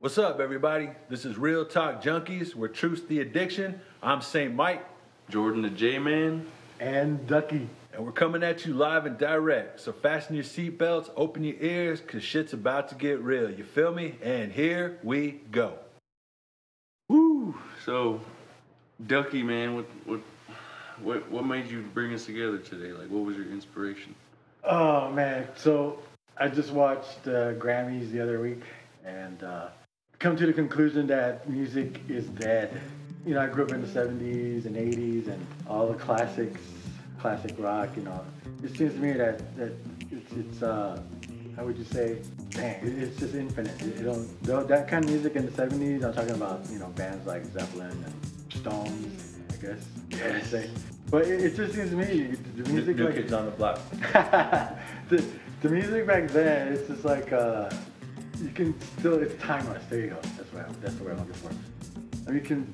What's up, everybody? This is Real Talk Junkies, where truth's the addiction. I'm St. Mike. Jordan the J-Man. And Ducky. And we're coming at you live and direct. So fasten your seatbelts, open your ears, because shit's about to get real. You feel me? And here we go. Woo! So, Ducky, man, what made you bring us together today? Like, what was your inspiration? Oh, man. So, I just watched Grammys the other week and come to the conclusion that music is dead. You know, I grew up in the 70s and 80s and all the classics, classic rock, you know. It seems to me that it's how would you say, dang, it's just infinite. That kind of music in the 70s, I'm talking about, you know, bands like Zeppelin and Stones, I guess. Yes. But it just seems to me, the music New like... Kids on the Block. the music back then, it's just like, you can still, it's timeless. There you go. That's the word I'm looking for. I mean, you can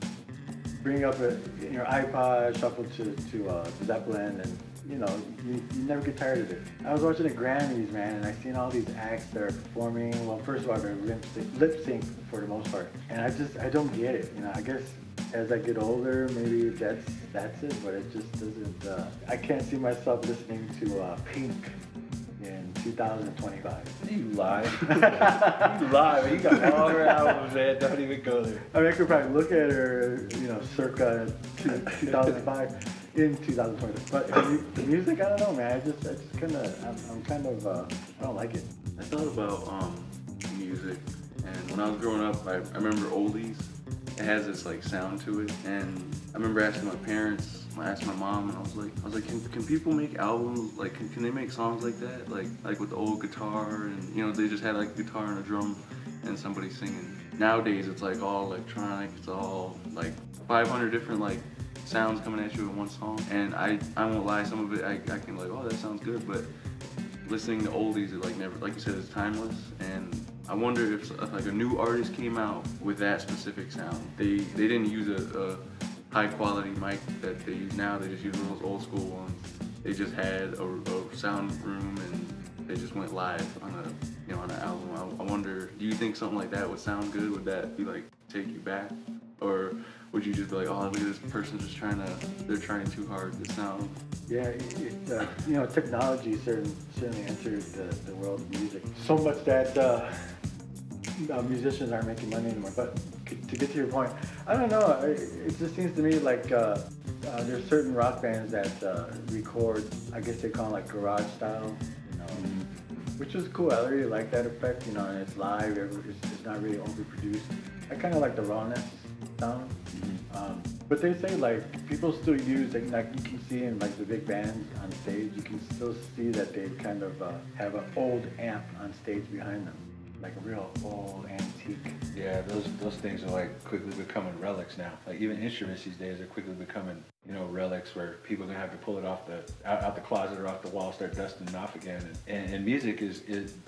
bring up your iPod, shuffle to Zeppelin, and you know, you never get tired of it. I was watching the Grammys, man, and I seen all these acts that are performing. Well, first of all, they're lip sync for the most part, and I don't get it. You know, I guess as I get older, maybe that's it, but it just doesn't. I can't see myself listening to Pink in 2025. You lie. You lie, man. You got all her albums, man. Don't even go there. I mean, I could probably look at her, you know, circa 2005 in 2020. But the music, I don't know, man. I just kind of, I don't like it. I thought about music, and when I was growing up, I remember oldies. It has this like sound to it, and I remember asking my parents. I asked my mom, and I was like, can people make albums, like, can they make songs like that? Like with the old guitar, and, you know, they just had like a guitar and a drum and somebody singing. Nowadays, it's like all electronic, it's all like 500 different like sounds coming at you in one song. And I won't lie, some of it, I can like, oh, that sounds good, but listening to oldies, it like never, like you said, it's timeless. And I wonder if like a new artist came out with that specific sound. They didn't use a high quality mic that they use now. They just use those old school ones. They just had a sound room and they just went live on an album. I wonder, do you think something like that would sound good? Would that be like take you back, or would you just be like, oh, look at this person just they're trying too hard to sound? Yeah, you know, technology certainly entered the world of music so much that musicians aren't making money anymore. But to get to your point, I don't know. It just seems to me like there's certain rock bands that record, I guess they call it like garage style, you know, which is cool. I really like that effect, you know, and it's live. It's not really overproduced. I kind of like the rawness sound. But they say like people still use like you can see in like the big bands on stage, you can still see that they kind of have an old amp on stage behind them. Like a real old antique. Yeah, those things are like quickly becoming relics now. Like even instruments these days are quickly becoming, you know, relics where people are gonna have to pull it off out the closet or off the wall, start dusting it off again. And music is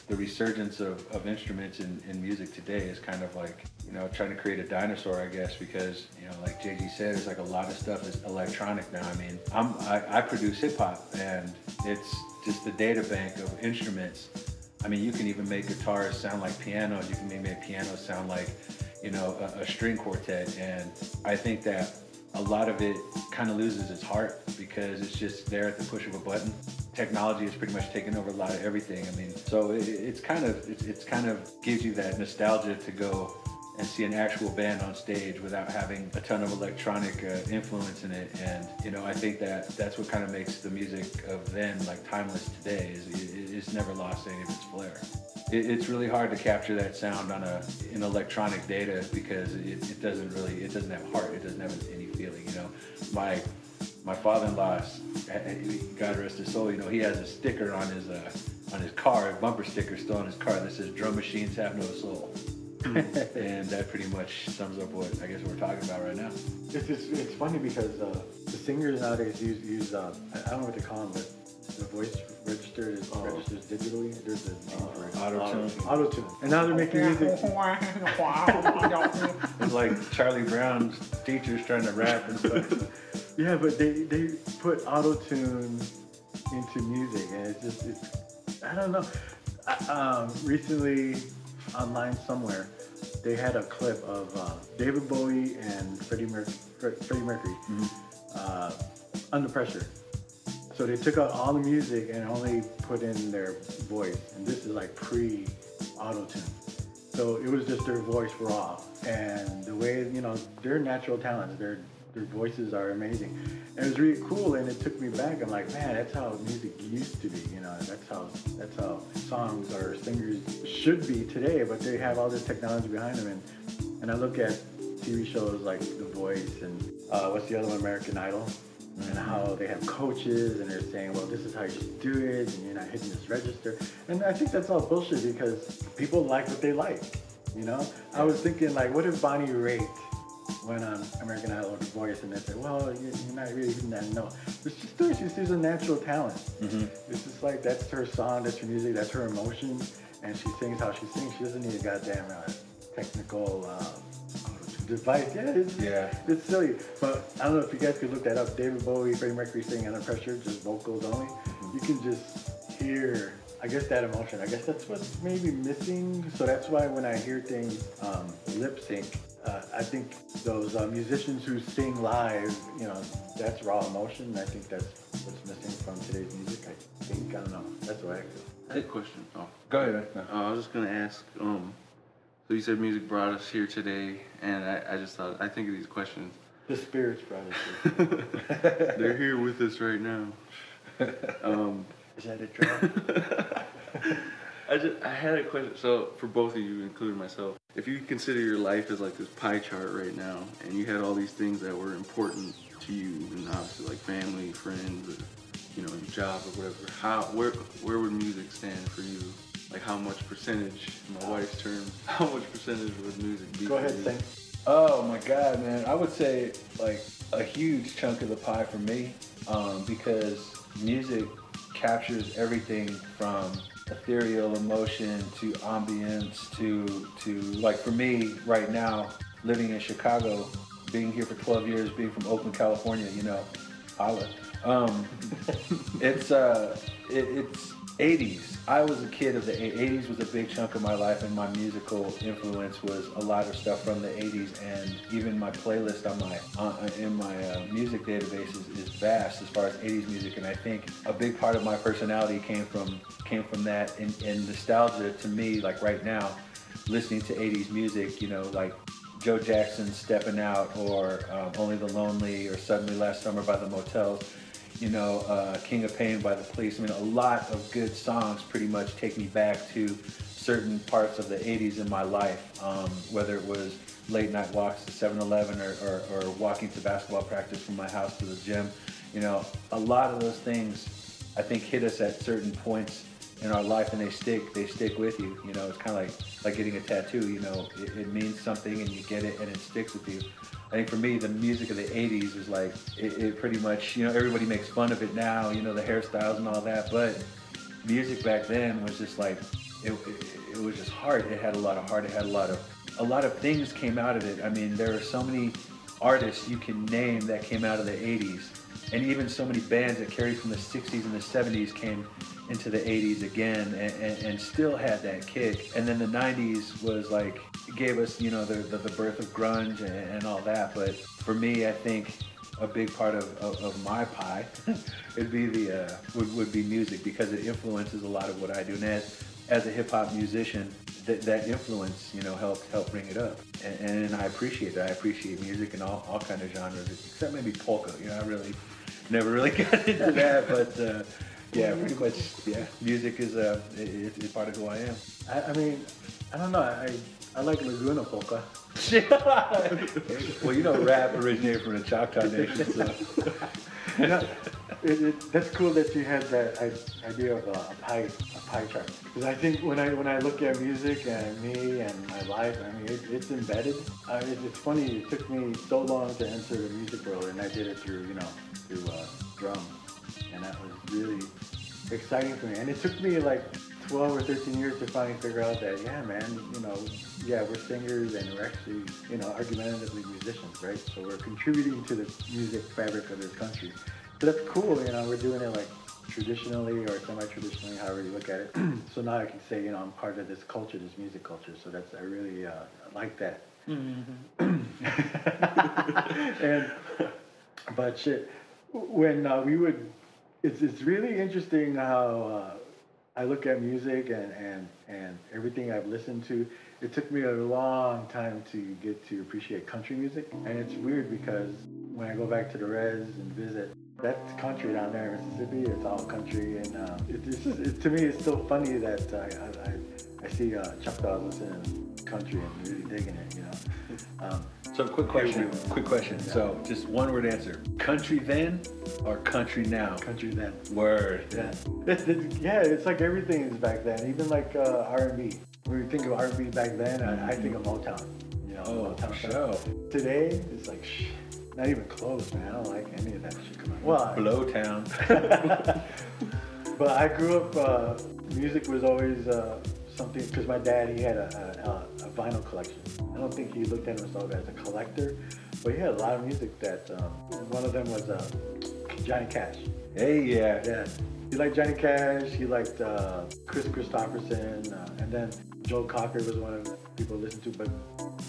the resurgence of instruments in music today is kind of like, you know, trying to create a dinosaur, I guess, because, you know, like JG said, there's like a lot of stuff is electronic now. I mean, I produce hip hop, and it's just the data bank of instruments. I mean, you can even make guitars sound like pianos. You can even make pianos sound like, you know, a string quartet. And I think that a lot of it kind of loses its heart because it's just there at the push of a button. Technology has pretty much taken over a lot of everything. I mean, so it's kind of gives you that nostalgia to go and see an actual band on stage without having a ton of electronic influence in it. And, you know, I think that's what kind of makes the music of then like timeless today is it's never lost any of its flair. It's really hard to capture that sound on an electronic data because it doesn't have heart, it doesn't have any feeling, you know. My father-in-law, God rest his soul, you know, he has a sticker on his car, a bumper sticker still on his car that says "Drum machines have no soul." And that pretty much sums up what I guess we're talking about right now. It's funny because the singers nowadays use I don't know what they call them, but the voice registers digitally. There's a name for it. Auto-tune. And now they're making music. It's like Charlie Brown's teachers trying to rap and stuff. Yeah, but they put auto-tune into music, and I don't know. Recently, online somewhere, they had a clip of David Bowie and Freddie Mercury under pressure. So they took out all the music and only put in their voice, and this is like pre-auto-tune. So it was just their voice raw, and the way, you know, they're natural talents. Their voices are amazing. And it was really cool, and it took me back. I'm like, man, that's how music used to be. You know, that's how songs or singers should be today. But they have all this technology behind them, and I look at TV shows like The Voice and what's the other one, American Idol. And how they have coaches and they're saying, well, this is how you should do it and you're not hitting this register. And I think that's all bullshit because people like what they like, you know? I was thinking, like, what if Bonnie Raitt went on American Idol or The Voice and they said, well, you're not really hitting that note. But she's doing, she's a natural talent. It's just like, that's her song, that's her music, that's her emotion, and she sings how she sings. She doesn't need a goddamn technical device. It's silly. But I don't know if you guys could look that up. David Bowie, Freddie Mercury singing Under Pressure, just vocals only. You can just hear, I guess, that emotion. I guess that's what's maybe missing. So that's why when I hear things lip sync, I think those musicians who sing live, you know, that's raw emotion. I think that's what's missing from today's music. I don't know. That's what I feel. I had a question. Go ahead. No. I was just gonna ask. So you said music brought us here today, and I just thought, I think of these questions. The spirits brought us here. They're here with us right now. Is that a drop? I had a question. So for both of you, including myself, if you consider your life as like this pie chart right now, and you had all these things that were important to you, and obviously like family, friends, or, you know, your job or whatever, where would music stand for you? Like how much percentage, in my wife's terms, how much percentage would music be? Go ahead, Sam. Oh my God, man. I would say like a huge chunk of the pie for me, because music captures everything from ethereal emotion to ambience to like for me right now, living in Chicago, being here for 12 years, being from Oakland, California, you know, holla. It's 80s. I was a kid of the 80s was a big chunk of my life, and my musical influence was a lot of stuff from the 80s, and even my playlist on my in my music database is vast as far as 80s music, and I think a big part of my personality came from that, and nostalgia to me, like right now, listening to 80s music, you know, like Joe Jackson's Steppin' Out, or Only the Lonely, or Suddenly Last Summer by the Motels, you know, King of Pain by the Police. I mean, a lot of good songs pretty much take me back to certain parts of the 80s in my life, whether it was late night walks to 7-Eleven or walking to basketball practice from my house to the gym. You know, a lot of those things I think hit us at certain points in our life, and they stick with you. You know, it's kind of like getting a tattoo. You know, it means something and you get it and it sticks with you. I think for me, the music of the 80s was like, it pretty much, you know, everybody makes fun of it now, you know, the hairstyles and all that, but music back then was just like, it was just heart. It had a lot of heart. It had a lot of things came out of it. I mean, there are so many artists you can name that came out of the 80s, and even so many bands that carried from the 60s and the 70s came into the 80s again and still had that kick. And then the 90s was like, gave us, you know, the birth of grunge and all that. But for me, I think a big part of my pie would be music, because it influences a lot of what I do. And as a hip hop musician, that influence, you know, helped bring it up. And I appreciate that. I appreciate music in all kind of genres, except maybe polka. You know, I really never really got into that, but yeah, pretty much. Yeah, music is part of who I am. I mean, I don't know. I like Laguna polka. Well, you know, rap originated from the Choctaw Nation, so. You know, that's cool that you had that idea of a pie chart. Because I think when I look at music and me and my life, I mean, it's embedded. It's funny. It took me so long to enter the music world, and I did it through drum, and that was really exciting for me. And it took me like 12 or 13 years to finally figure out that, yeah, man, you know, yeah, we're singers and we're actually, you know, argumentatively musicians, right? So we're contributing to the music fabric of this country. So that's cool, you know, we're doing it like traditionally or semi-traditionally, however you look at it. So now I can say, you know, I'm part of this culture, this music culture. So that's, I really like that. And, but shit, when we would, it's really interesting how I look at music and everything I've listened to. It took me a long time to get to appreciate country music. And it's weird because when I go back to the res and visit, that's country down there in Mississippi. It's all country, and to me, it's still funny that I see Choctaws listening to country and really digging it, you know. So quick question. Yeah. So just one word answer: country then or country now? Country then. Word. Yeah. It's like everything is back then. Even like R&B. When you think of R&B back then, I think of Motown. You know, Motown show. Today, it's like not even close, man. I don't like any of that shit coming out. Well, Blowtown. But I grew up, music was always something, because my dad, he had a vinyl collection. I don't think he looked at himself as a collector, but he had a lot of music that, one of them was Johnny Cash. Hey, yeah. Yeah. He liked Johnny Cash, he liked Chris Christopherson, and then Joe Cocker was one of the people to listen to, but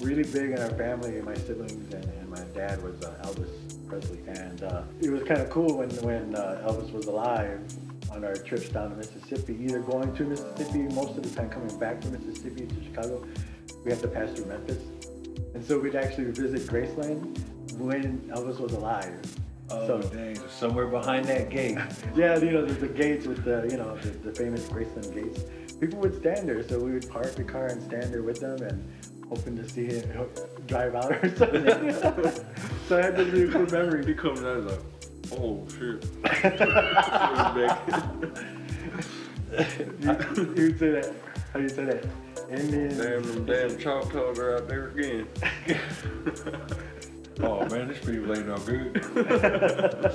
really big in our family, my siblings and my dad was Elvis Presley. And it was kind of cool when Elvis was alive on our trips down to Mississippi, either going to Mississippi, most of the time coming back from Mississippi to Chicago, we had to pass through Memphis. And so we'd actually visit Graceland when Elvis was alive. Oh, so, dang, so somewhere behind that gate. Yeah, you know, the gates with the famous Graceland gates. People would stand there, so we would park the car and stand there with them and hoping to see him drive out or something. So I had this really cool memory. He comes out like, oh shit. You would say that. How do you say that? Indian. Damn Choctaws are out there again. Oh man, this pretty playing all good.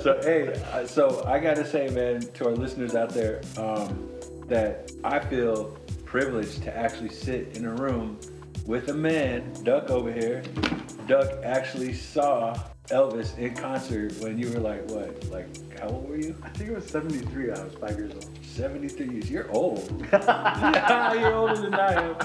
So hey, so I gotta say, man, to our listeners out there, that I feel privileged to actually sit in a room with a man, Duck over here. Duck actually saw Elvis in concert when you were like, what? Like, how old were you? I think it was 73. I was 5 years old. 73 years. You're old. Yeah, you're older than I am.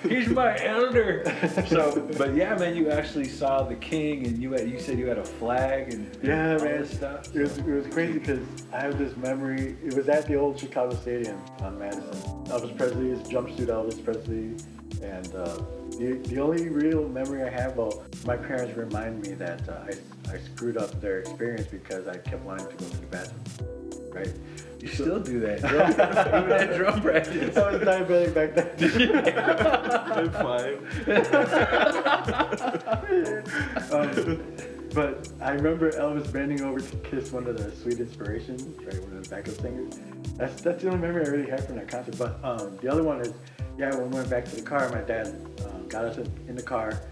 He's my elder. So, but yeah, man, you actually saw the king, and you said you had a flag and yeah, all man, this stuff. It was crazy because I have this memory. It was at the old Chicago Stadium on Madison. Elvis Presley is jumpsuit Elvis Presley, and the only real memory I have, well, my parents remind me that I screwed up their experience because I kept wanting to go to the bathroom, right? You still do that, even at drum practice. I was diabetic back then. But I remember Elvis bending over to kiss one of the Sweet Inspirations, right, one of the backup singers. That's the only memory I really have from that concert. But the other one is, yeah, when we went back to the car, my dad got us in the car.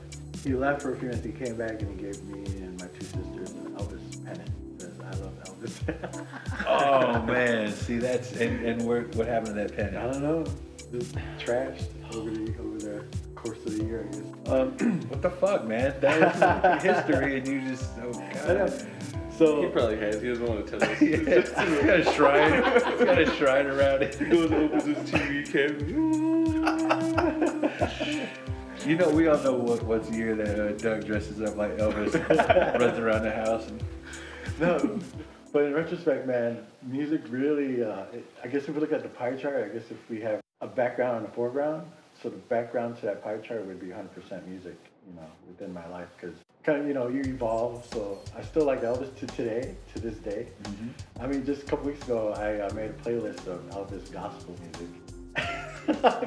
He left for a few minutes. He came back and he gave me and my two sisters an Elvis pennant. Says, I love Elvis. Oh man, see that's and what happened to that pennant? I don't know. Just trashed over the course of the year, I guess. What the fuck, man? That is history, and you just God. So he probably has. He doesn't want to tell us. Yeah, he's got a shrine. He's got a shrine around it. He goes and opens his TV cabinet. You know, we all know what's the year that Doug dresses up like Elvis, runs around the house. No, but in retrospect, man, music really, I guess if we look at the pie chart, I guess if we have a background and a foreground, so the background to that pie chart would be 100% music, you know, within my life, because kind of, you know, you evolve, so I still like Elvis to this day. Mm-hmm. I mean, just a couple weeks ago, I made a playlist of Elvis gospel music.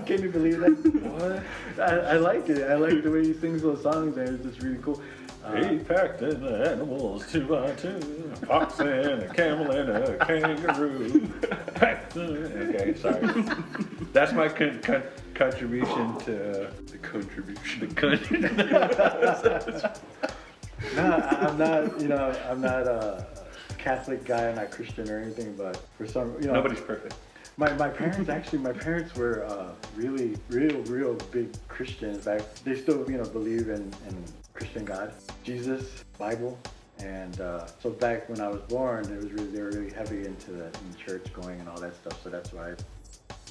Can you believe that? What? I like it. I like the way he sings those songs, and it's just really cool. He packed in the animals 2 by 2, a fox and a camel and a kangaroo. Okay, sorry. That's my contribution to the contribution. No, I'm not. You know, I'm not a Catholic guy. I'm not Christian or anything. But for some, you know, nobody's perfect. My parents were really real big Christians. They still, you know, believe in Christian God, Jesus, Bible, And so back when I was born, it was really, they were really heavy into the church going and all that stuff. So that's why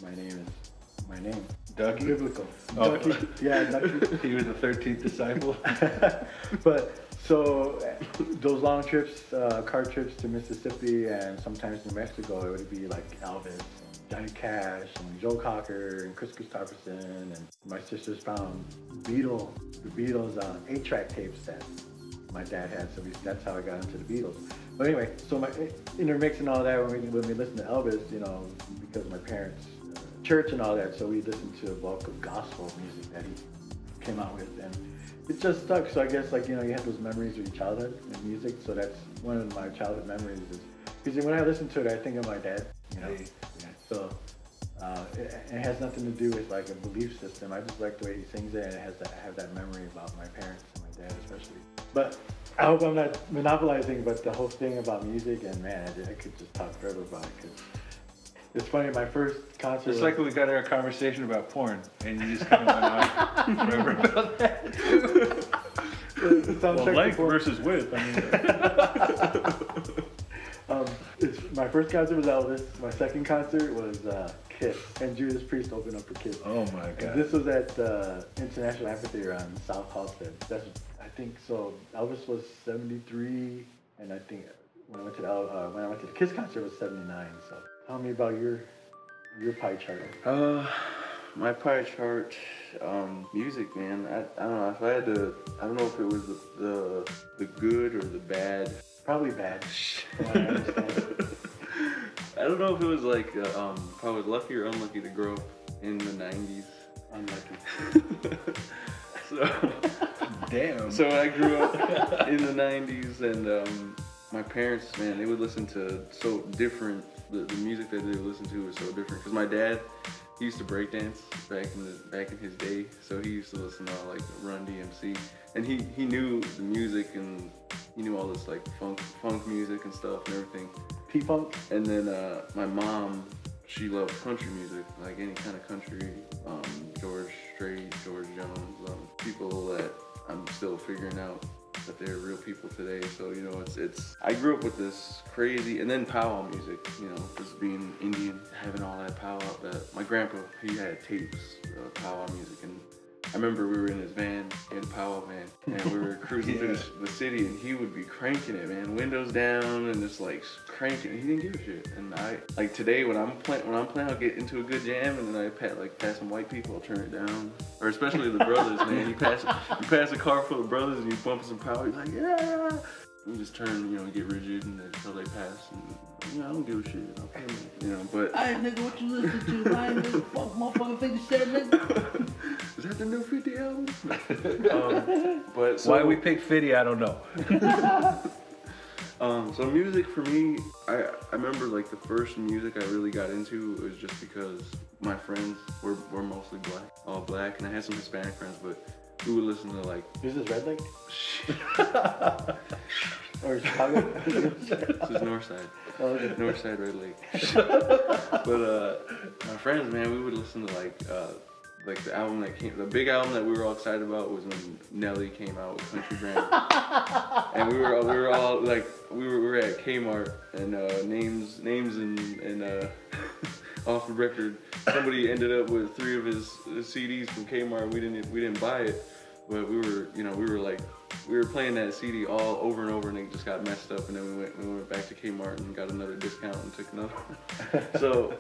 my name is my name. Ducky? Biblical. Oh. Ducky. Yeah, Ducky. He was the 13th disciple. But so those long trips, car trips to Mississippi and sometimes New Mexico, it would be like Elvis, Johnny Cash, and Joe Cocker, and Chris Christopherson, and my sisters found the Beatles 8-track tapes that my dad had, so that's how I got into the Beatles. But anyway, so intermixing all that when we listen to Elvis, you know, because of my parents' church and all that, so we listened to a bulk of gospel music that he came out with, and it just stuck. So I guess, like, you know, you have those memories of your childhood and music, so that's one of my childhood memories is, because when I listen to it, I think of my dad, you know. So it has nothing to do with like a belief system. I just like the way he sings it, and I have that memory about my parents and my dad especially. But I hope I'm not monopolizing, but the whole thing about music, and man, I could just talk forever about it, because it's funny, my first concert It's like we got our conversation about porn, and you just kind of went on forever about that. Well, length versus width, I mean. My first concert was Elvis. My second concert was Kiss, and Judas Priest opened up for Kiss. Oh my God. And this was at the International Amphitheater on South Halsted. I think so. Elvis was 73, and I think when I went to the Kiss concert it was 79. So tell me about your pie chart. My pie chart, music, man. I don't know if I had to. I don't know if it was the good or the bad. Probably bad. From what I understand. I don't know if it was like probably lucky or unlucky to grow up in the 90s. Unlucky. So Damn. So I grew up in the 90s, and my parents, man, they would listen to so different. The music that they would listen to was so different. Because my dad, he used to breakdance back in his day, so he used to listen to like Run DMC, and he knew the music, and he knew all this like funk music and stuff and everything. P-funk. And then my mom, she loved country music, like any kind of country. George Strait, George Jones, people that I'm still figuring out that they're real people today. So, you know, it's I grew up with this crazy, and then powwow music, you know, just being Indian, having all that powwow. That my grandpa, he had tapes of powwow music, and I remember we were in his van, in a powwow van, and we were cruising through the city, and he would be cranking it, man, windows down, and just like cranking it. He didn't give a shit. And I, like today, when I'm playing, I'll get into a good jam, and then I pass some white people, I'll turn it down. Or especially the brothers, man. You pass a car full of brothers, and you bump some power, you're like, yeah. You just turn, you know, get rigid, and until they pass, and you know, I don't give a shit. Okay, you know, but I ain't nigga, what you listen to? I ain't nigga, fuck motherfucking 57, nigga. Is that the new 50 album? But so, why we pick 50, I don't know. So music for me, I remember like the first music I really got into was just because my friends were mostly all black, and I had some Hispanic friends, but we would listen to like. Is this Red Lake? Or Chicago? This is Northside. Oh, okay. Northside, Red Lake. But my friends, man, we would listen to like the album that came, the big album that we were all excited about was when Nelly came out with Country Grammar. And we were all like, we were at Kmart, and names and off the record, somebody ended up with 3 of his CDs from Kmart. We didn't buy it, but we were playing that CD all over and over, and it just got messed up. And then we went back to Kmart and got another discount and took another one. So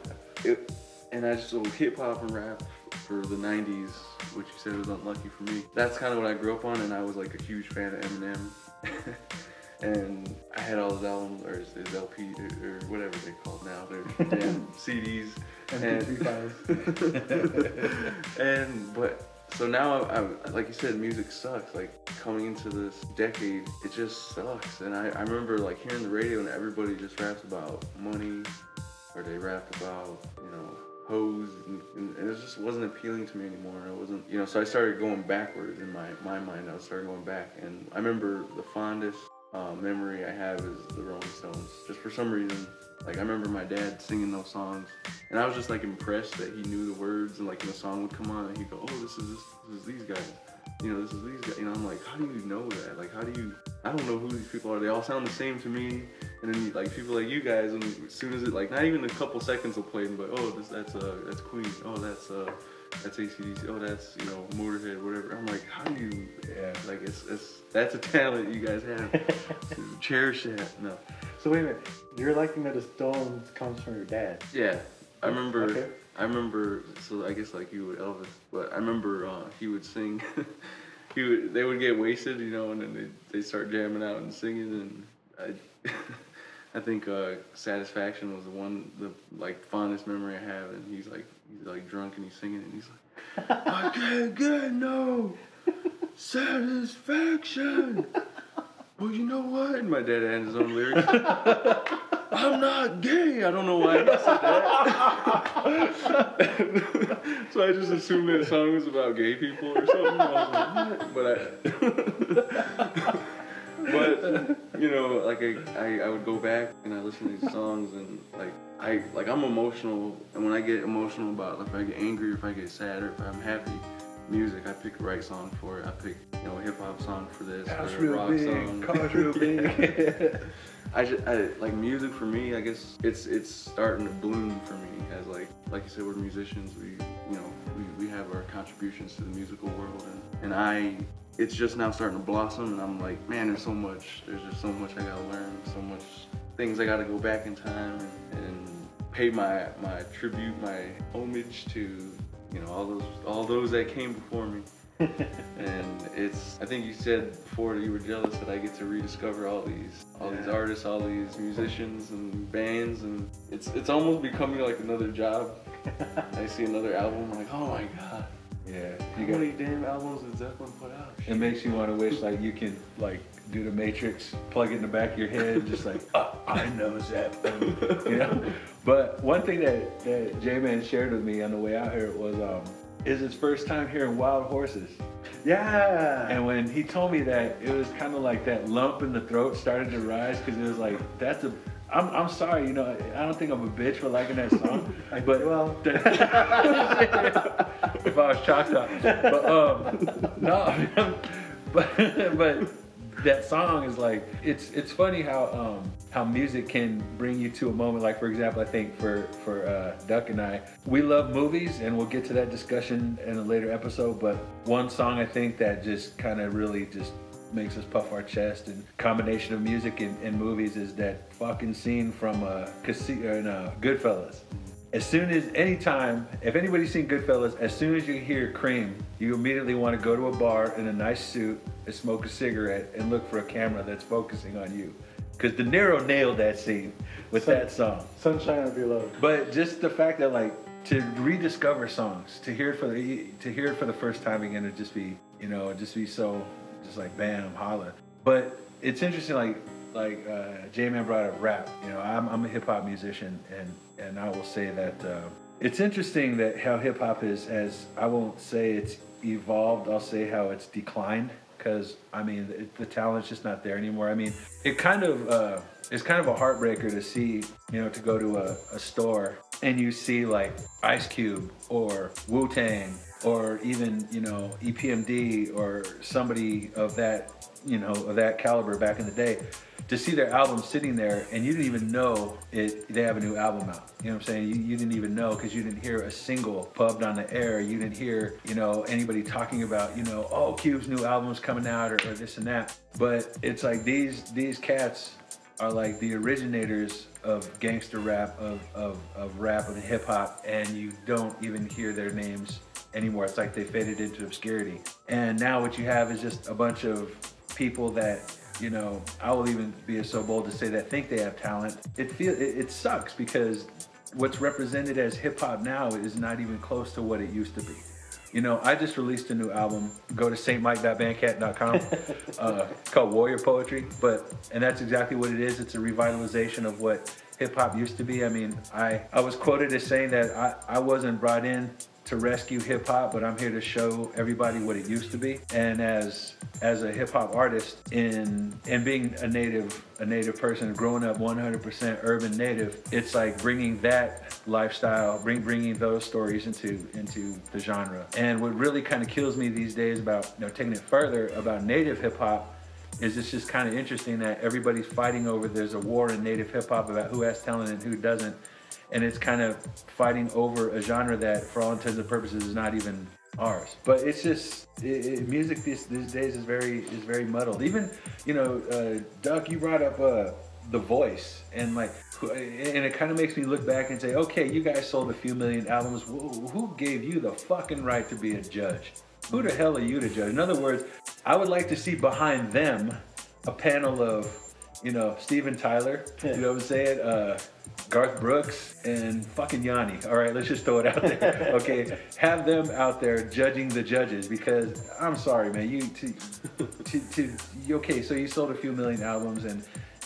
so hip hop and rap for the 90s, which you said was unlucky for me. That's kind of what I grew up on, and I was like a huge fan of Eminem. And I had all his albums, or his LP, or whatever they're called now. They're damn CDs. So now, like you said, music sucks. Like coming into this decade, it just sucks. And I remember like hearing the radio, and everybody just raps about money, or they rapped about, you know, hoes, and it just wasn't appealing to me anymore. It wasn't, you know, so I started going backwards in my mind. I started going back, and I remember the fondest memory I have is the Rolling Stones. Just for some reason, like I remember my dad singing those songs, and I was just like impressed that he knew the words, and like when the song would come on, and he'd go, "Oh, this is these guys." you know, this is these guys. You know, I'm like, how do you know that? Like, how do you? I don't know who these people are. They all sound the same to me. And then like people like you guys, and as soon as it like not even a couple seconds will play, but oh, that's Queen. Oh, that's AC/DC. Oh, that's, you know, Motorhead, whatever. I'm like, how do you? Yeah, like that's a talent you guys have. Cherish that. No. So wait a minute, your liking of the Stones comes from your dad? Yeah, I remember. Okay. I remember. So I guess like you with Elvis, but I remember he would sing. They would get wasted, you know, and then they start jamming out and singing, and I think Satisfaction was the like fondest memory I have, and he's like drunk and he's singing and he's like, I can't get no satisfaction. Well, you know what? And my dad had his own lyrics. I'm not gay. I don't know why he said that. So I just assumed that song was about gay people or something. I was like, what? But you know, like I would go back and I listen to these songs, and I'm emotional, and when I get emotional about, like, if I get angry, or if I get sad, or if I'm happy, music, I pick the right song for it. I pick, you know, a hip hop song for this, or a rock song. Car's real big. I like music for me. I guess it's starting to bloom for me, as like you said, we're musicians. We have our contributions to the musical world, and it's just now starting to blossom, and I'm like, man, there's just so much I gotta learn, so much things I gotta go back in time and pay my tribute, my homage to, you know, all those that came before me. And I think you said before that you were jealous that I get to rediscover all these artists, all these musicians and bands, and it's almost becoming like another job. I see another album, I'm like, oh my god. Yeah. How many damn albums did Zeppelin put out? It makes you want to wish like you can like do the Matrix, plug it in the back of your head, just like, oh, I know Zeppelin, you know. But one thing that J-Man shared with me on the way out here was is his first time hearing Wild Horses. Yeah. And when he told me that, it was kind of like that lump in the throat started to rise, because it was like, I'm sorry, you know, I don't think I'm a bitch for liking that song. But well, if I was chalked up, but no, but that song is like, it's funny how music can bring you to a moment. Like, for example, I think for Duck and I, we love movies, and we'll get to that discussion in a later episode. But one song I think that just kind of really just makes us puff our chest, and combination of music and movies, is that fucking scene from Goodfellas. As soon as, if anybody's seen Goodfellas, as soon as you hear Cream, you immediately want to go to a bar in a nice suit and smoke a cigarette and look for a camera that's focusing on you. Because De Niro nailed that scene with that song. Sunshine of Your Love. But just the fact that, like, to rediscover songs, to hear it for the first time again, to just be, you know, just be so, just like bam, holla. But it's interesting, like J-Man brought up rap. You know, I'm a hip hop musician, and I will say that it's interesting that how hip hop is, I won't say it's evolved, I'll say how it's declined. Because I mean, the talent's just not there anymore. I mean, it's kind of a heartbreaker to see, you know, to go to a store and you see like Ice Cube or Wu-Tang or even, you know, EPMD or somebody of that, you know, of that caliber back in the day, to see their album sitting there and you didn't even know they have a new album out. You know what I'm saying? You didn't even know, because you didn't hear a single pubbed on the air. You didn't hear, you know, anybody talking about, you know, oh, Cube's new album's coming out, or this and that. But it's like these cats are like the originators of gangster rap, of rap and hip hop, and you don't even hear their names anymore. It's like they faded into obscurity. And now what you have is just a bunch of people that, you know, I will even be so bold to say that think they have talent. It sucks, because what's represented as hip hop now is not even close to what it used to be. You know, I just released a new album. Go to stmike.bandcamp.com. It's called Warrior Poetry, and that's exactly what it is. It's a revitalization of what hip hop used to be. I mean, I was quoted as saying that I wasn't brought in to rescue hip hop, but I'm here to show everybody what it used to be. And as a hip hop artist, and being a native person, growing up 100% urban native, it's like bringing that lifestyle, bringing those stories into the genre. And what really kind of kills me these days about, you know, taking it further about native hip hop is it's just kind of interesting that everybody's fighting over, there's a war in native hip hop about who has talent and who doesn't. And it's kind of fighting over a genre that, for all intents and purposes, is not even ours. But it's just, music these days is very muddled. Even, you know, Duck, you brought up The Voice, and like, and it kind of makes me look back and say, okay, you guys sold a few million albums. Who gave you the fucking right to be a judge? Who the hell are you to judge? In other words, I would like to see behind them a panel of, you know, Steven Tyler, you know what I'm saying? Garth Brooks and fucking Yanni. All right, let's just throw it out there. Okay, have them out there judging the judges, because I'm sorry, man. Okay, so you sold a few million albums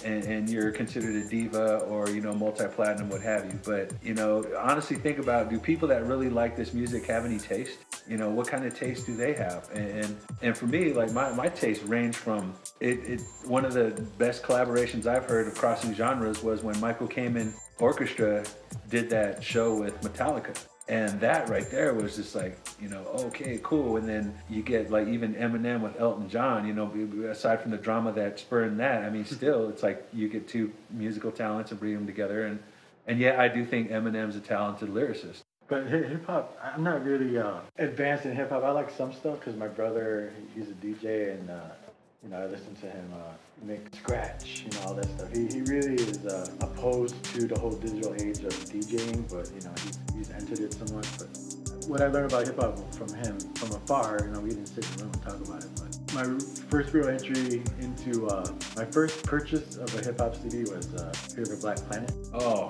and you're considered a diva or, you know, multi-platinum, what have you. But, you know, honestly think about, do people that really like this music have any taste? You know, what kind of taste do they have? And for me, like my taste range from one of the best collaborations I've heard of crossing genres was when Michael Kamen Orchestra did that show with Metallica. And that right there was just like, you know, okay, cool. And then you get like even Eminem with Elton John, you know, aside from the drama that spurred that, I mean, still, it's like you get two musical talents and bring them together. And yeah, I do think Eminem's a talented lyricist. But hip hop, I'm not really advanced in hip hop. I like some stuff because my brother, he's a DJ, and you know, I listen to him make scratch, you know, all that stuff. He really is opposed to the whole digital age of DJing, but you know, he's entered it somewhat. But what I learned about hip hop from him from afar, you know, we didn't sit in the room and talk about it. But my first real entry into my first purchase of a hip hop CD was Fear of a Black Planet. Oh.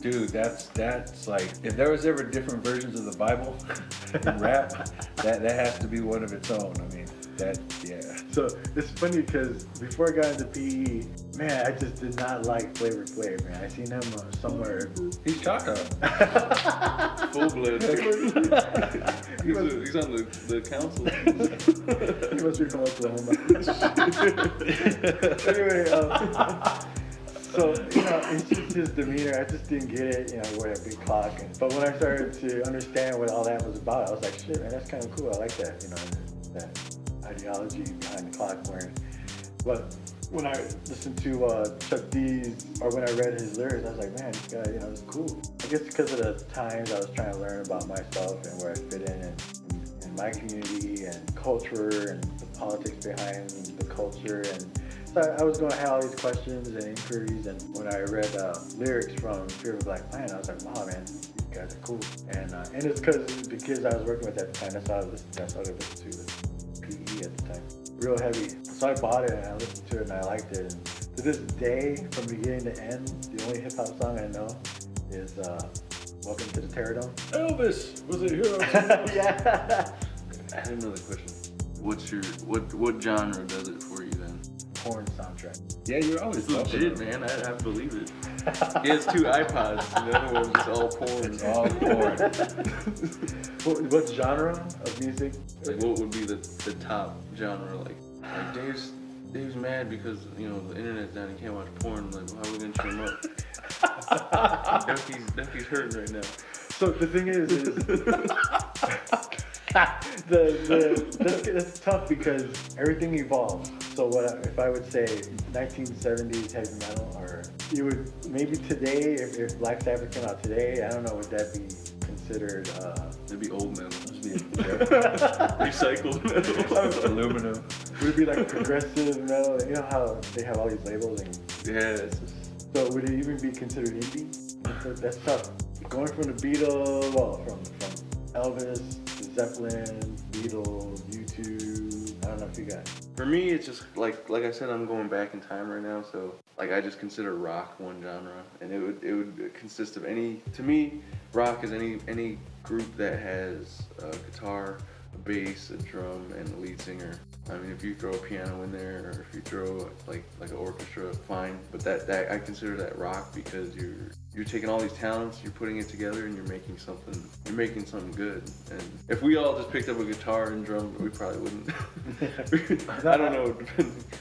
Dude, that's like, if there was ever different versions of the Bible in rap, that has to be one of its own. I mean, yeah. So it's funny because before I got into PE, man, I just did not like Flavor Flav, man. I seen him somewhere. He's Chaka. Full blood. He's on the council. He must be from Oklahoma. Anyway, so, you know, it's just his demeanor. I just didn't get it, you know, wear a big clock. But when I started to understand what all that was about, I was like, shit, man, that's kind of cool. I like that, you know, that ideology behind the clock wearing. But when I listened to Chuck D's, or when I read his lyrics, I was like, man, this guy, you know, it's cool. I guess because of the times I was trying to learn about myself and where I fit in and my community and culture and the politics behind the culture. And so I was going to have all these questions and inquiries, and when I read lyrics from Fear of a Black Planet, I was like, wow, man, these guys are cool. And it's because the kids I was working with at the time, that's all I listened to, was PE at the time. Real heavy. So I bought it and I listened to it and I liked it. And to this day, from beginning to end, the only hip hop song I know is Welcome to the Terradome. Elvis was a hero. Yeah. I had another question. What genre does it for you then? Porn soundtrack. Yeah, you're always It's legit, man. I believe it. He has 2 iPods, and the other one's just all porn. It's all porn. What genre of music? Like, what would be the top genre? Like Dave's mad because, you know, the internet's down, he can't watch porn. Like, how are we gonna cheer him up? Ducky's hurting right now. So the thing is that's tough because everything evolves. So if I would say 1970s heavy metal, or you would maybe today, if Black Sabbath came out today, I don't know, would that be considered? It'd be old metal. It'd be Recycled metal. Aluminum. Would it be like progressive metal? You know how they have all these labels? Yeah. So would it even be considered indie? That's tough. Going from the Beatles, from Elvis to Zeppelin, Beatles, U2. I don't know if you got. For me, it's just like I said, I'm going back in time right now. So like I just consider rock one genre, and it would consist of any. To me, rock is any group that has a guitar, a bass, a drum, and a lead singer. I mean, if you throw a piano in there, or if you throw like an orchestra, fine. But that I consider that rock, because you're taking all these talents, you're putting it together, and you're making something good. And if we all just picked up a guitar and drum, we probably wouldn't. I don't know.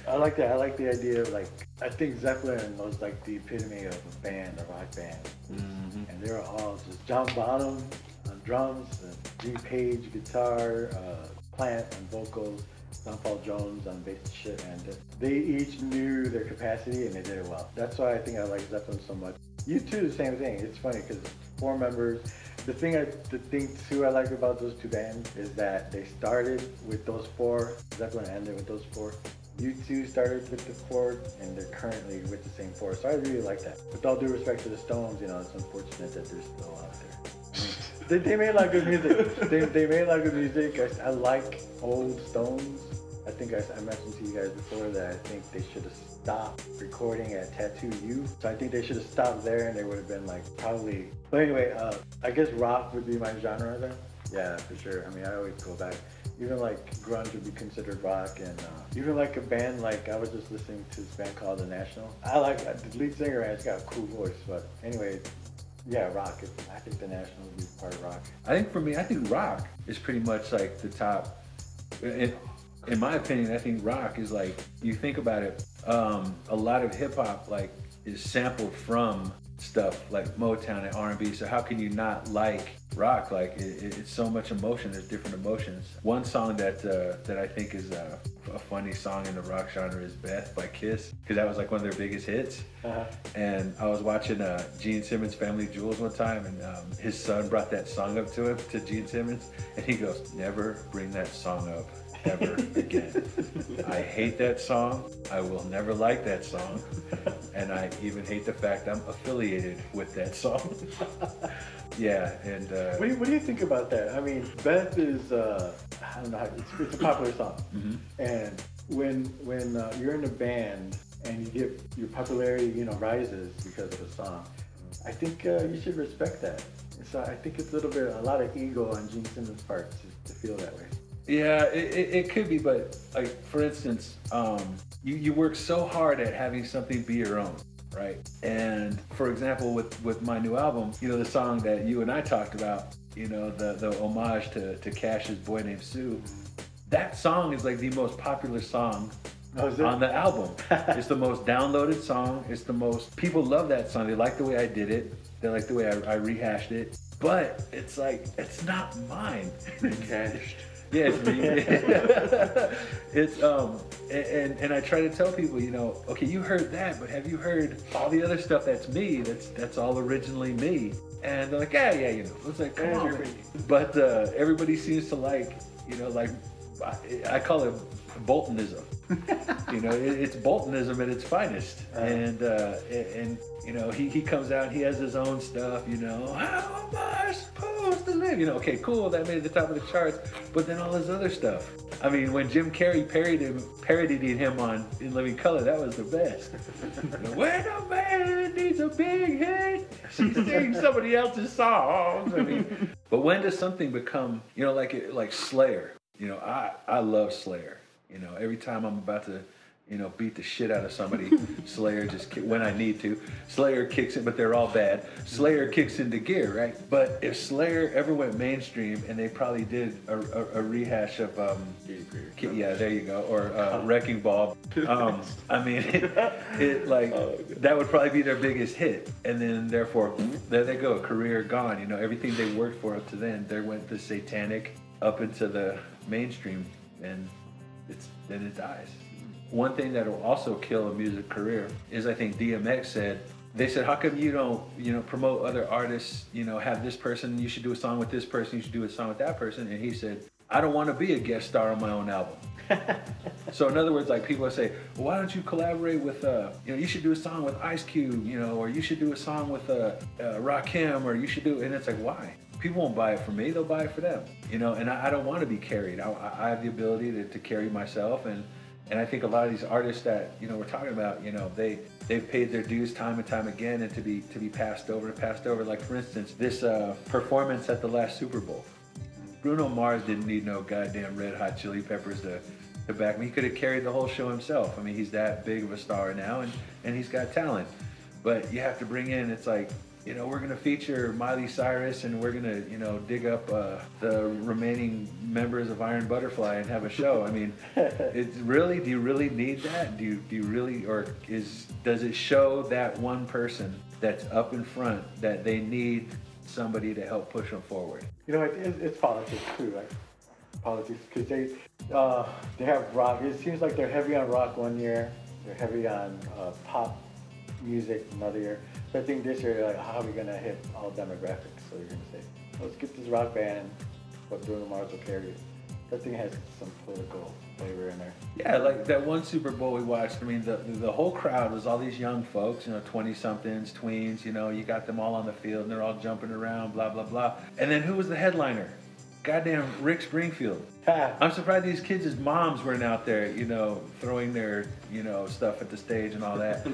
I like that. I like the idea of like, I think Zeppelin was like the epitome of a band, a rock band. Mm-hmm. And they were all just John Bonham on drums, and G. Page guitar, Plant on vocals, John Paul Jones on bass and shit, and they each knew their capacity and they did it well. That's why I think I like Zeppelin so much. U2, the same thing. It's funny because 4 members. The thing too I like about those 2 bands is that they started with those 4. Zeppelin ended with those 4. U2 started with the 4, and they're currently with the same 4. So I really like that. With all due respect to the Stones, you know, it's unfortunate that they're still out there. I mean, they made a lot of good music. They made a lot of good music. I like old Stones. I think I mentioned to you guys before that I think they should have stopped recording at Tattoo You. So I think they should have stopped there, and they would have been like probably. But anyway, I guess rock would be my genre then. Yeah, for sure. I mean, I always go back. Even like grunge would be considered rock, and even like a band like I was just listening to this band called The National. I like the lead singer, and it's got a cool voice. But anyway, yeah, rock. I think The National would be part of rock. I think for me, I think rock is pretty much like the top. In my opinion, I think rock is like, you think about it, a lot of hip hop like is sampled from stuff like Motown and R&B. So how can you not like rock? Like it's so much emotion. There's different emotions. One song that I think is a funny song in the rock genre is Beth by Kiss, because that was like one of their biggest hits. And I was watching Gene Simmons' Family Jewels one time, and his son brought that song up to him, to Gene Simmons, and he goes, "Never bring that song up ever again. I hate that song. I will never like that song. And I even hate the fact I'm affiliated with that song." Yeah, and what do you think about that? I mean, Beth is I don't know, it's a popular song. Mm-hmm. And when you're in a band and you get your popularity, you know, rises because of a song, I think you should respect that. So I think it's a lot of ego on Gene Simmons' part to feel that way. Yeah, it could be, but like for instance, you work so hard at having something be your own, right? And for example, with my new album, you know, the song that you and I talked about, you know, the homage to Cash's Boy Named Sue, that song is like the most popular song on the album. It's the most downloaded song. It's the most, people love that song. They like the way I did it. They like the way I rehashed it. But it's like, it's not mine. Rehashed. Yeah, it's and I try to tell people, you know, okay, you heard that, but have you heard all the other stuff that's me? That's all originally me. And they're like, yeah, you know. It's like, come on. But everybody seems to like, you know, like I call it Boltonism. You know, it's Boltonism at its finest. And you know, he comes out, he has his own stuff, you know, how am I supposed to live? You know, okay, cool, that made it the top of the charts, but then all his other stuff. I mean, when Jim Carrey parodied him on In Living Color, that was the best. You know, when a man needs a big hit, she sings somebody else's songs. I mean, but when does something become, you know, like Slayer? You know, I love Slayer. You know, every time I'm about to, you know, beat the shit out of somebody, Slayer just, when I need to, Slayer kicks in, but they're all bad. Slayer kicks into gear, right? But if Slayer ever went mainstream, and they probably did a rehash of, yeah, there you go, or Wrecking Ball. I mean, it like, that would probably be their biggest hit. And then therefore, there they go, career gone. You know, everything they worked for up to then, they went the satanic up into the mainstream, and then it dies. One thing that will also kill a music career is, I think DMX said, they said, how come you don't, you know, promote other artists, you know, have this person, you should do a song with this person, you should do a song with that person. And he said, I don't want to be a guest star on my own album. So in other words, like people say, well, why don't you collaborate with, you know, you should do a song with Ice Cube, you know, or you should do a song with Rakim, or you should do, and it's like, why? People won't buy it for me, they'll buy it for them, you know, and I don't want to be carried. I have the ability to carry myself, and I think a lot of these artists that, you know, we're talking about, you know, they've paid their dues time and time again, and to be passed over. Like for instance, this performance at the last Super Bowl. Bruno Mars didn't need no goddamn Red Hot Chili Peppers to back me. He could have carried the whole show himself. I mean, he's that big of a star now, and he's got talent. But you have to bring in, it's like, you know, we're going to feature Miley Cyrus and we're going to, you know, dig up the remaining members of Iron Butterfly and have a show. I mean, it's really, do you really need that? Do you really, or does it show that one person that's up in front that they need somebody to help push them forward? You know, it's politics too, like politics, because they have rock. It seems like they're heavy on rock one year, they're heavy on pop music another year. So I think this year, like, how are we gonna hit all demographics? So you're gonna say, let's get this rock band, but Bruno Mars will carry it. That thing has some political flavor in there. Yeah, like that one Super Bowl we watched, I mean, the whole crowd was all these young folks, you know, 20-somethings, tweens, you know, you got them all on the field and they're all jumping around, blah, blah, blah. And then who was the headliner? Goddamn Rick Springfield. I'm surprised these kids' moms weren't out there, you know, throwing their, you know, stuff at the stage and all that.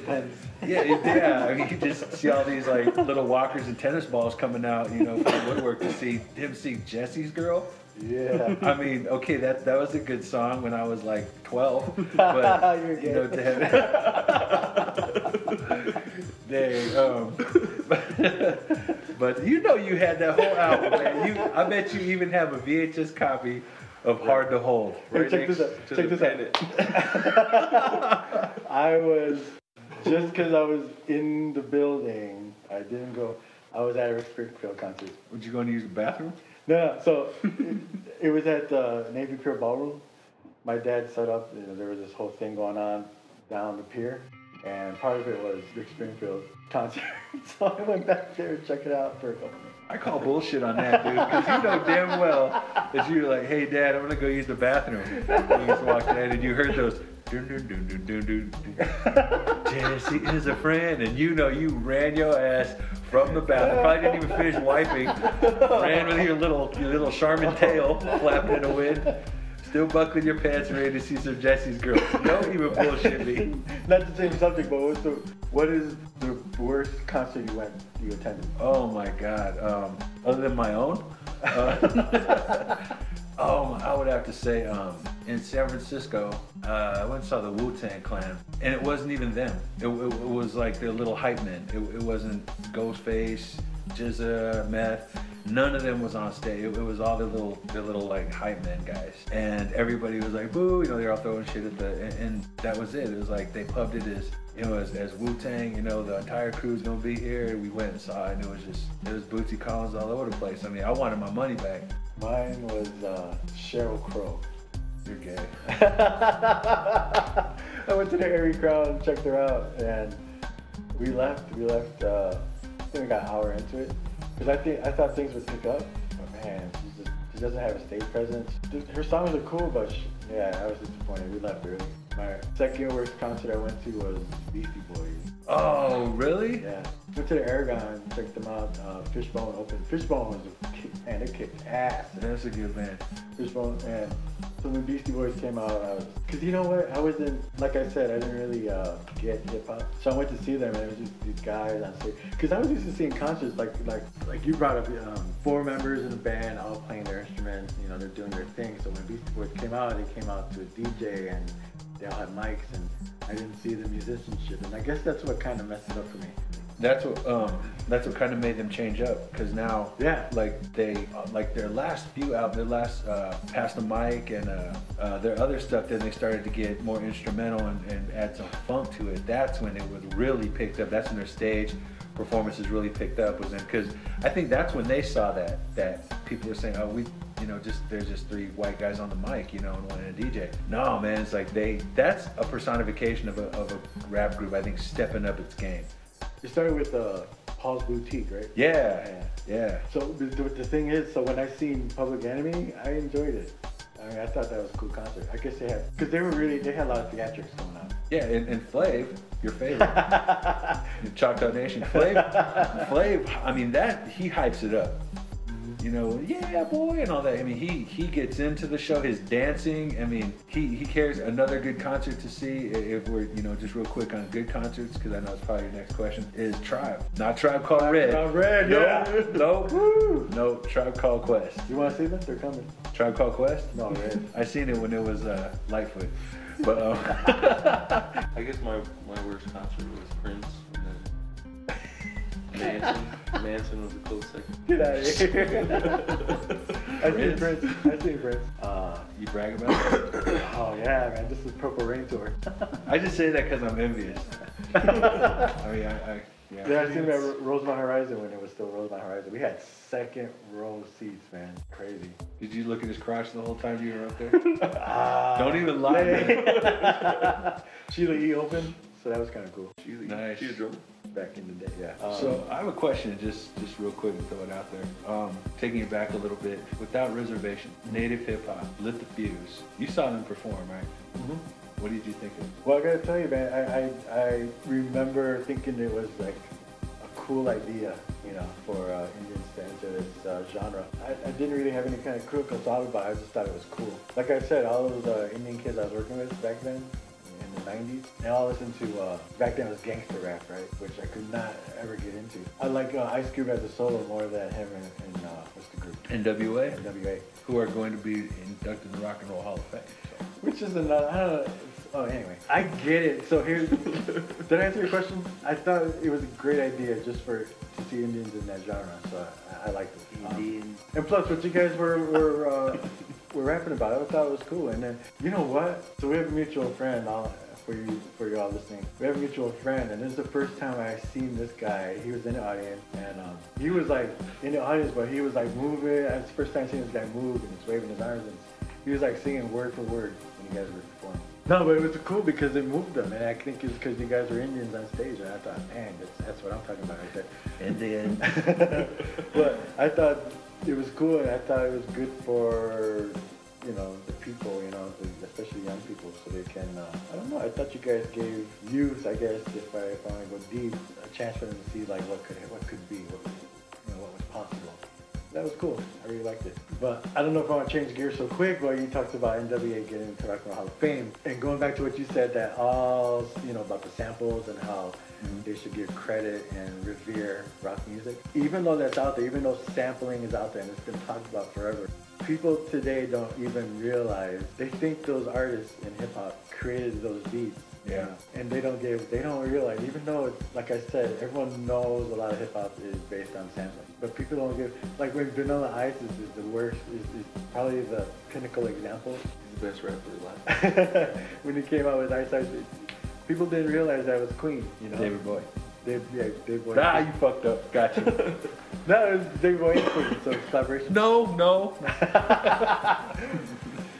Yeah. I mean, you just see all these like little walkers and tennis balls coming out, you know, from the woodwork to see him sing Jesse's Girl. Yeah. I mean, okay, that was a good song when I was like 12, but you know, to have but you know, you had that whole album, man. I bet you even have a VHS copy of Hard to Hold. Right, check this out. Check this out. I was, just because I was in the building, I didn't go. I was at a Rick Springfield concert. Would you go and use the bathroom? No, so it was at the Navy Pier Ballroom. My dad set up, you know, there was this whole thing going on down the pier, and part of it was Rick Springfield concert. So I went back there and checked it out for a couple minutes. I call bullshit on that, dude, because you know damn well that you're like, hey, Dad, I'm going to go use the bathroom. And you just walked in and you heard those, dun, dun, dun, dun, dun, dun. Jesse is a friend, and you know you ran your ass from the bathroom. Probably didn't even finish wiping. Ran with your little Charmin tail flapping in the wind. Still buckling your pants and ready to see some Jesse's Girl. Don't even bullshit me. Not the same subject, but what is the worst concert you attended? Oh my God. Other than my own? I would have to say in San Francisco, I went and saw the Wu-Tang Clan, and it wasn't even them. It was like their little hype men. It wasn't Ghostface, Jizza, Meth. None of them was on stage. It was all their little like hype men guys, and everybody was like boo. You know, they're all throwing shit at and that was it. It was like they pubbed it as, you know, as Wu-Tang. You know, the entire crew's gonna be here. We went and saw it, and it was Bootsy Collins all over the place. I mean, I wanted my money back. Mine was Sheryl Crow. You're gay. I went to the Airy Crowd and checked her out, and we left. I think we got an hour into it, because I thought things would pick up, but man, she doesn't have a stage presence. Her songs are cool, but I was disappointed. We left early. My second worst concert I went to was Beastie Boys. Oh, really? Yeah. Went to the Aragon, checked them out. Fishbone opened. Fishbone was a kick, man, they kicked ass. That's a good band. Fishbone, man. So when Beastie Boys came out, because you know what, I wasn't, like I said, I didn't really get hip hop. So I went to see them, and it was just these guys on stage. Because I was used to seeing concerts like you brought up, 4 members in the band all playing their instruments. You know, they're doing their thing. So when Beastie Boys came out, they came out to a DJ, and they all had mics, and I didn't see the musicianship. And I guess that's what kind of messed it up for me. That's what kind of made them change up, because now, like they their last few albums, their last Pass the Mic and their other stuff, then they started to get more instrumental and add some funk to it. That's when it was really picked up. That's when their stage performances really picked up, was in, because I think that's when they saw that people were saying, oh, there's just 3 white guys on the mic, you know, and one and a DJ. No, man, it's like that's a personification of a rap group, I think, stepping up its game. It started with Paul's Boutique, right? Yeah. So the thing is, so when I seen Public Enemy, I enjoyed it. I mean, I thought that was a cool concert. I guess they had a lot of theatrics going on. Yeah, and Flav, your favorite, Choctaw Nation, Flav, I mean, he hypes it up. you know, yeah, boy, and all that. I mean, he gets into the show, his dancing. I mean, he cares. Another good concert to see, if we're, you know, just real quick on good concerts, because I know it's probably your next question, is Tribe. Not Tribe Called Red. Not Red, yeah. No, Tribe Called Quest. You want to see them? They're coming. Tribe Called Quest? No, Red. I seen it when it was Lightfoot. But I guess my worst concert was Prince, and then Manson was a close second. Get out of here. I seen Prince. you brag about it? Oh yeah, man, this is Purple Rain tour. I just say that because I'm envious. I mean, Yeah, I seen him at Rosemont Horizon when it was still Rosemont Horizon. We had second row seats, man. Crazy. Did you look at his crotch the whole time you were up there? Don't even lie, man. Sheila E. opened, so that was kind of cool. Nice. She was drunk. Back in the day, yeah. So I have a question, just real quick and throw it out there. Taking it back a little bit, without reservation, Native Hip Hop, Lit the Fuse. You saw them perform, right? Mm-hmm. What did you think of it? Well, I gotta tell you, man, I remember thinking it was like a cool idea, you know, for Indians to enter this genre. I didn't really have any kind of critical thought about it, I just thought it was cool. Like I said, all those Indian kids I was working with back then, in the 90s, they all listened to, back then it was gangster rap, right, which I could not ever get into. I like Ice Cube as a solo more than him and what's the group? NWA? NWA. Who are going to be inducted in the Rock and Roll Hall of Fame. So. Which is another, I don't know. Oh, anyway, I get it. So here's, did I answer your question? I thought it was a great idea just to see Indians in that genre, so I liked it. Indians. And plus, what you guys were rapping about, I thought it was cool. And then, you know what? So we have a mutual friend, for you all listening. We have a mutual friend, and this is the first time I seen this guy. He was in the audience, and he was like in the audience, but he was like moving. It's the first time seeing this guy move, and he's waving his arms, and he was like singing word for word when you guys were performing. No, but it was cool because it moved them, and I think it was because you guys were Indians on stage, and I thought, man, that's what I'm talking about right there. Indian. But I thought it was cool, and I thought it was good for, you know, the people, you know, especially young people, so they can, I don't know, I thought you guys gave youth, I guess, if I want to go deep, a chance for them to see, like, what could be, what was possible. That was cool. I really liked it. But I don't know if I want to change gears so quick, but you talked about NWA getting into Rock and Roll Hall of Fame. And going back to what you said, that all, you know, about the samples and how they should give credit and revere rock music. Even though that's out there, even though sampling is out there and it's been talked about forever, people today don't even realize, they think those artists in hip hop created those beats. Yeah. And they don't realize, even though, like I said, everyone knows a lot of hip hop is based on sampling. But people don't give, like when Vanilla Ice is the worst, is probably the pinnacle example. He's the best rapper alive. When he came out with Ice Ice, people didn't realize that was Queen, you know? David Bowie. Dave Bowie. Ah, you fucked up. Got you. No, it was David Bowie and Queen, so it's collaboration. No.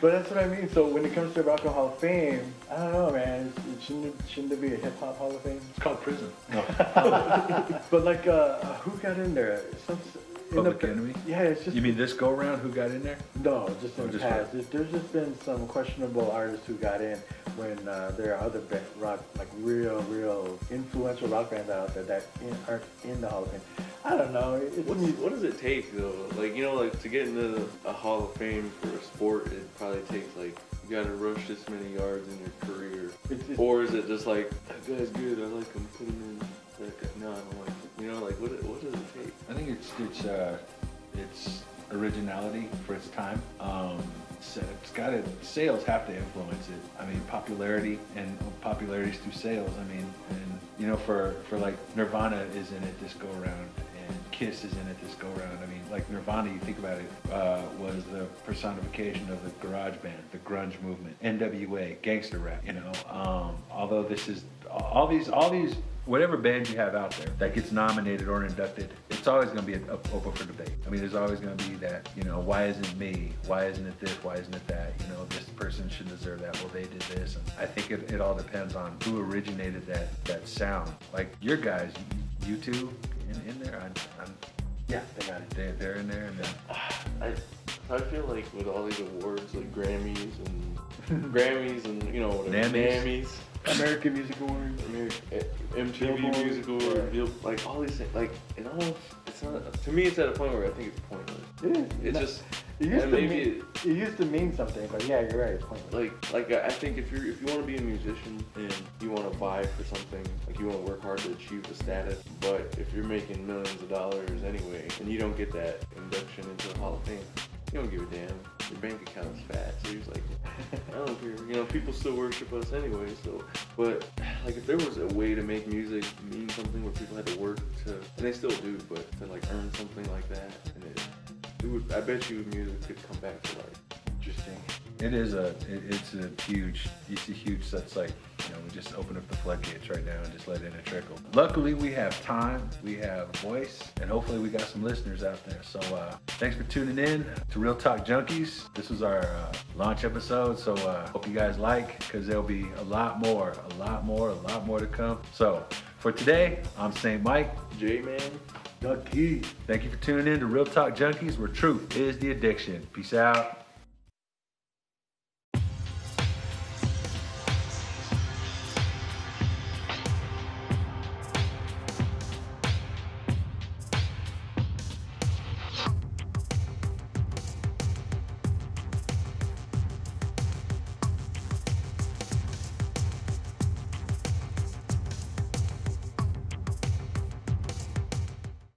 But that's what I mean. So when it comes to Rock and Roll Hall of Fame, I don't know, man. Shouldn't there be a hip hop Hall of Fame? It's called Prison. No. But like, who got in there? Public Enemy? Yeah, it's just. You mean this go round? Who got in there? No, just in the past. There's just been some questionable artists who got in when there are other rock, like real influential rock bands out there that aren't in the Hall of Fame. I don't know. What does it take though? Like, you know, like to get into a Hall of Fame for a sport, it probably takes like, you gotta rush this many yards in your career. Or is it just like, that guy's good, I like him, put him in. That guy, no, I don't like him. You know, like what does it take? I think it's originality for its time. So sales have to influence it. I mean, popularity's through sales. I mean, and you know, for like Nirvana is in it this go around, and Kiss is in it this go around. I mean, like Nirvana, you think about it, was the personification of the garage band, the grunge movement, NWA, gangster rap. You know, although this is all these. Whatever band you have out there that gets nominated or inducted, it's always going to be open for debate. I mean, there's always going to be that, you know, why isn't it me? Why isn't it this? Why isn't it that? You know, this person should deserve that. Well, they did this. And I think it all depends on who originated that sound. Like your guys, you two in there? Yeah, they got it. They're in there. And I feel like with all these awards, like Grammys and you know, whatever, Grammys. American Music Awards, MTV Music Awards, like all these things, like it almost, it's not, to me it's at a point where I think it's pointless. It's just. It used, And to maybe mean, it used to mean something, but yeah, you're right. It's pointless. Like I think if you want to be a musician and you want to vie for something, like you want to work hard to achieve the status, but if you're making millions of dollars anyway and you don't get that induction into the Hall of Fame, you don't give a damn. Your bank account's fat, so he's like, I don't care. You know, people still worship us anyway. So, but like if there was a way to make music mean something where people had to work to, and they still do, but to like earn something like that, and it would, I bet you music could come back to life. Interesting. It's a huge that's like, you know, we just open up the floodgates right now and just let in a trickle. Luckily we have time, we have voice, and hopefully we got some listeners out there. So thanks for tuning in to Real Talk Junkies. This was our launch episode, so hope you guys like, because there'll be a lot more to come. So for today, I'm St. Mike. J-Man. Ducky. Thank you for tuning in to Real Talk Junkies, where truth is the addiction. Peace out.